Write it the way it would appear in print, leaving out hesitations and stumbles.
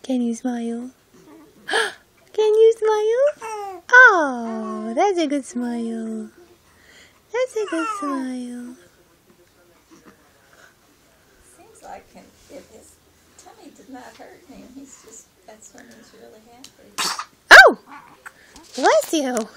Can you smile? Can you smile? Oh, that's a good smile. That's a good smile. Seems like if his tummy did not hurt him, that's when he's really happy. Oh! Bless you!